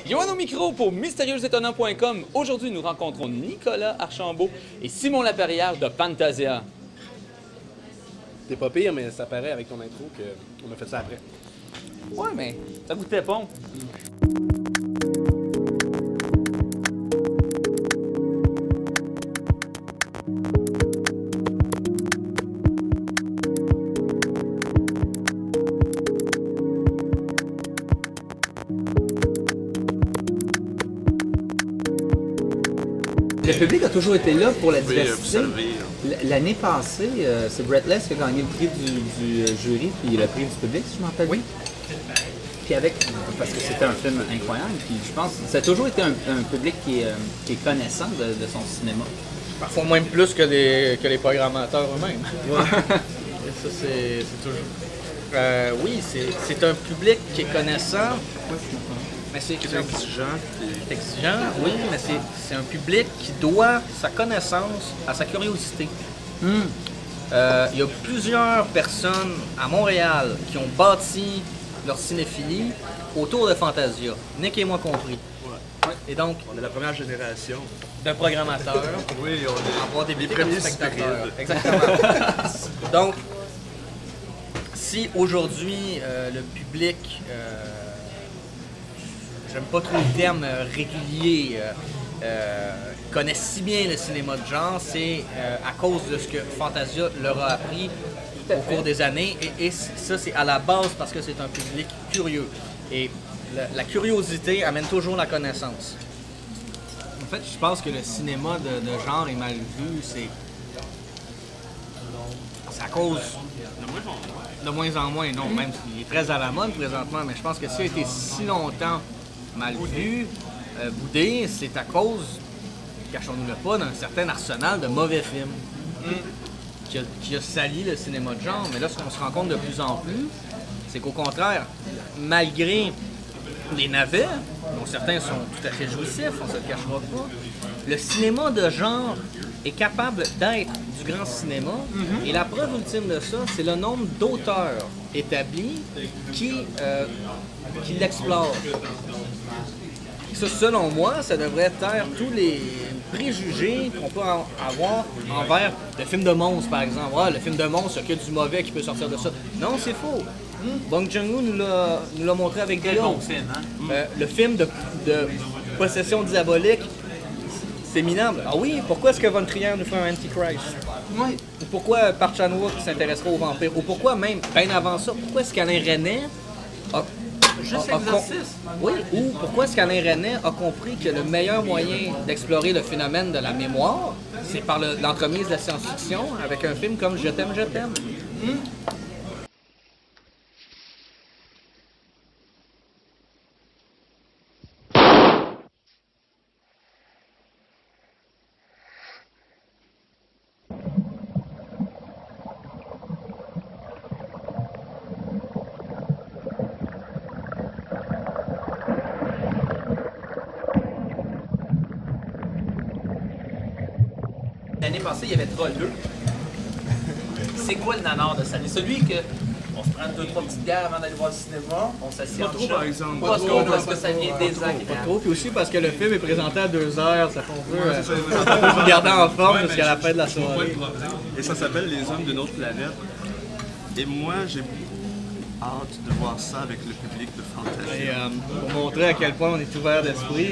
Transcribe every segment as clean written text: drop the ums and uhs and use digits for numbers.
Johan au micro pour mystérieuxétonnants.com. Aujourd'hui, nous rencontrons Nicolas Archambault et Simon Laperrière de Fantasia. T'es pas pire, mais ça paraît avec ton intro qu'on a fait ça après. Ouais, mais ça goûtait bon. Le public a toujours été là pour la diversité. Observer. L'année passée, c'est Breathless qui a gagné le prix du jury puis le prix du public, si je m'en rappelle. Oui. Puis parce que c'était un film incroyable, puis je pense que ça a toujours été un public qui est connaissant de son cinéma. Parfois même plus que les programmateurs eux-mêmes. Ouais. Et ça, c'est toujours... oui, c'est un public qui est connaissant. Mais c'est Exigeant. exigeant, oui, mais c'est un public qui doit sa connaissance à sa curiosité. Il y a plusieurs personnes à Montréal qui ont bâti leur cinéphilie autour de Fantasia, Nick et moi compris. Ouais. Et donc, On est la première génération. d'un programmateur, Oui, on avoir des premiers spectateurs. spirites. Exactement. Donc, si aujourd'hui le public, j'aime pas trop le terme régulier, connaît si bien le cinéma de genre, c'est à cause de ce que Fantasia leur a appris au cours des années. Et ça, c'est à la base parce que c'est un public curieux. Et la curiosité amène toujours la connaissance. En fait, je pense que le cinéma de genre est mal vu. C'est à cause... De moins en moins, non. Même s'il est très à la mode présentement, mais je pense que s'il a été si longtemps mal vu, boudé, c'est à cause, cachons-nous-le pas, d'un certain arsenal de mauvais films qui a sali le cinéma de genre. Mais là, ce qu'on se rend compte de plus en plus, c'est qu'au contraire, malgré les navets, dont certains sont tout à fait jouissifs, on se le cachera pas, le cinéma de genre est capable d'être du grand cinéma. Et la preuve ultime de ça, c'est le nombre d'auteurs établis qui l'explorent. Ça, selon moi, ça devrait taire tous les préjugés qu'on peut avoir envers le film de monstre, par exemple. Ah, le film de monstre, il y a que du mauvais qui peut sortir de ça. Non, c'est faux. Bong Joon-ho nous l'a montré avec The Old. Le film de possession diabolique, c'est minable. Ah oui, pourquoi est-ce que Von Trier nous fait un Antichrist? Oui. Ou pourquoi Park Chan-wook s'intéressera aux vampires? Ou pourquoi même, bien avant ça, pourquoi est-ce qu'Alain Resnais oui, ou pourquoi est-ce qu'Alain Resnais a compris que le meilleur moyen d'explorer le phénomène de la mémoire, c'est par l'entremise de la science-fiction avec un film comme Je t'aime, je t'aime? L'année passée, il y avait Troll 2. C'est quoi le nanar de cette année? Celui que on se prend 2-3 petites bières avant d'aller voir le cinéma, on s'assied en trop, par exemple. Pas trop, parce que ça vient désagréable. Pas trop, puis aussi parce que le film est présenté à 2 heures, ça fait qu'on peut vous garder en forme jusqu'à la fin de la soirée. Et ça s'appelle Les Hommes d'une autre planète. Et moi, j'ai hâte de voir ça avec le public de Fantasia. Et pour montrer à quel point on est ouvert d'esprit,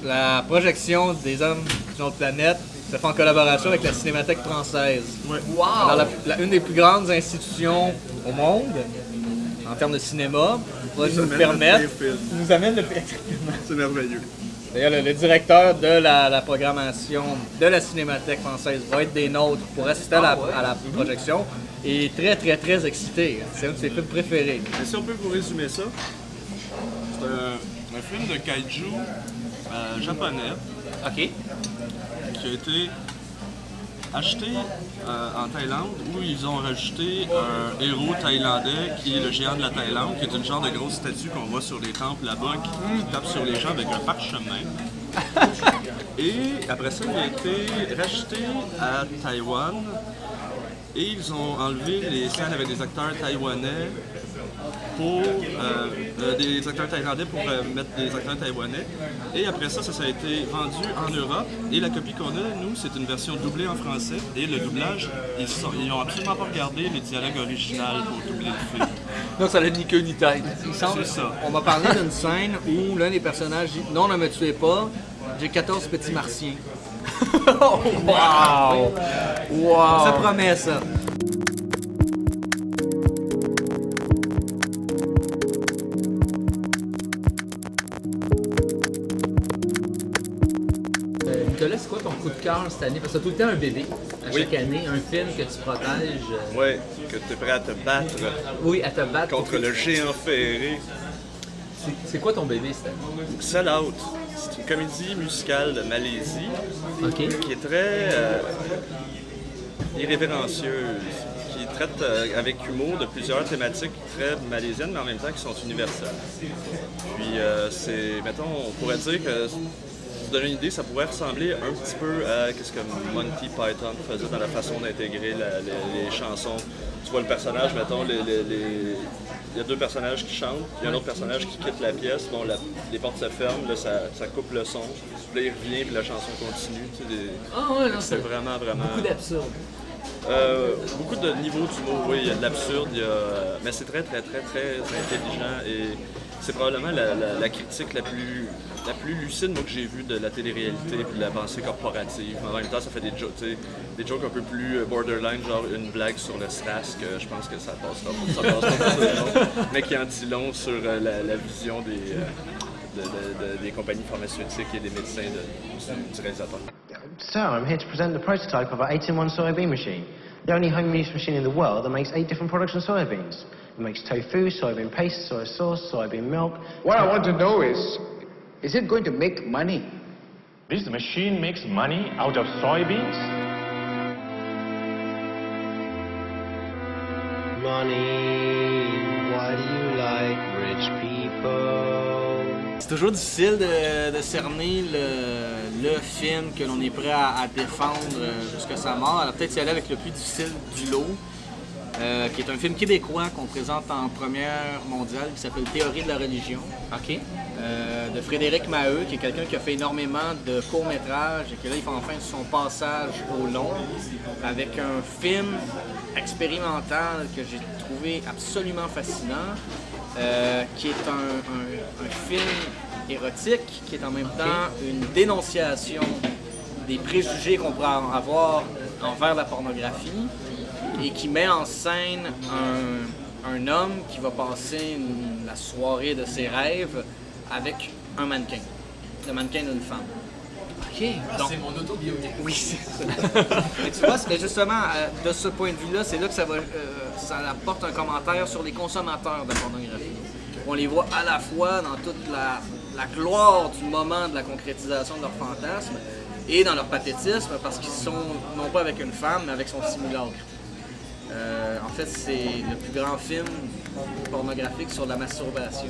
la projection des Hommes d'une autre planète se fait en collaboration avec la Cinémathèque française. Ouais. Wow! Alors, une des plus grandes institutions au monde en termes de cinéma va nous permettre, nous amène le pire. C'est merveilleux. D'ailleurs, le directeur de la programmation de la Cinémathèque française va être des nôtres pour assister à la projection et est très, très, très excité. C'est un de ses films préférés. Mais si on peut vous résumer ça, c'est un film de kaiju japonais OK. qui a été acheté en Thaïlande où ils ont rajouté un héros thaïlandais qui est le géant de la Thaïlande, qui est une genre de grosse statue qu'on voit sur les temples là-bas qui tape sur les gens avec un parchemin. Et après ça, il a été racheté à Taïwan et ils ont enlevé les scènes avec des acteurs taïwanais pour des acteurs thaïlandais pour mettre des acteurs taïwanais. Et après ça, ça a été vendu en Europe. Et la copie qu'on a, nous, c'est une version doublée en français. Et le doublage, ils n'ont absolument pas regardé les dialogues originaux pour doubler le film. Donc ça n'a ni queue ni tête. C'est ça. On m'a parlé d'une scène où l'un des personnages dit « Non, ne me tuez pas, j'ai 14 petits martiens. » Wow! Wow! Ça promet ça. Nicolas, c'est quoi ton coup de cœur cette année? Parce que tu as tout le temps un bébé, à chaque année, un film que tu protèges. Oui, que tu es prêt à te battre Oui, à te battre. contre le géant ferré. C'est quoi ton bébé cette année? Sell Out. C'est une comédie musicale de Malaisie OK. qui est très irrévérencieuse, qui traite avec humour de plusieurs thématiques très malaisiennes, mais en même temps qui sont universelles. Puis mettons, on pourrait dire que, pour donner une idée, ça pourrait ressembler un petit peu à ce que Monty Python faisait dans la façon d'intégrer les chansons. Tu vois le personnage, mettons, il y a deux personnages qui chantent, il y a un autre personnage qui quitte la pièce, bon, les portes se ferment, là, ça coupe le son, puis là il revient, puis la chanson continue. Tu sais, Ah ouais, non, c'est vraiment... beaucoup d'absurde. Beaucoup de niveaux d'humour, oui, il y a de l'absurde, mais c'est très intelligent et c'est probablement la critique la plus lucide moi, que j'ai vue de la télé-réalité et de la pensée corporative. En même temps, ça fait des jokes un peu plus borderline, genre une blague sur le SRAS, que je pense que ça passera pas, mais qui en dit long sur la vision des compagnies pharmaceutiques et des médecins du réalisateur. So, I'm here to present the prototype of our 8-in-1 soybean machine. The only home use machine in the world that makes 8 different products of soybeans. It makes tofu, soybean paste, soy sauce, soybean milk. What I want to know is it going to make money? This machine makes money out of soybeans? Money, why do you like rich people? C'est toujours difficile de cerner le film que l'on est prêt à défendre jusqu'à sa mort. Alors peut-être y aller avec le plus difficile du lot, qui est un film québécois qu'on présente en première mondiale, qui s'appelle Théorie de la religion. OK. De Frédéric Maheu, qui est quelqu'un qui a fait énormément de courts-métrages et qui là, il fait enfin son passage au long avec un film expérimental que j'ai trouvé absolument fascinant, qui est un film érotique, qui est en même temps une dénonciation des préjugés qu'on pourrait avoir envers la pornographie et qui met en scène un homme qui va passer la soirée de ses rêves avec un mannequin, le mannequin d'une femme. OK. C'est mon autobiographie. Oui, c'est ça. Mais tu vois, c'est justement, de ce point de vue-là, c'est là que ça apporte un commentaire sur les consommateurs de pornographie. On les voit à la fois dans toute la gloire du moment de la concrétisation de leur fantasme et dans leur pathétisme parce qu'ils sont non pas avec une femme, mais avec son simulacre. En fait, c'est le plus grand film pornographique sur la masturbation.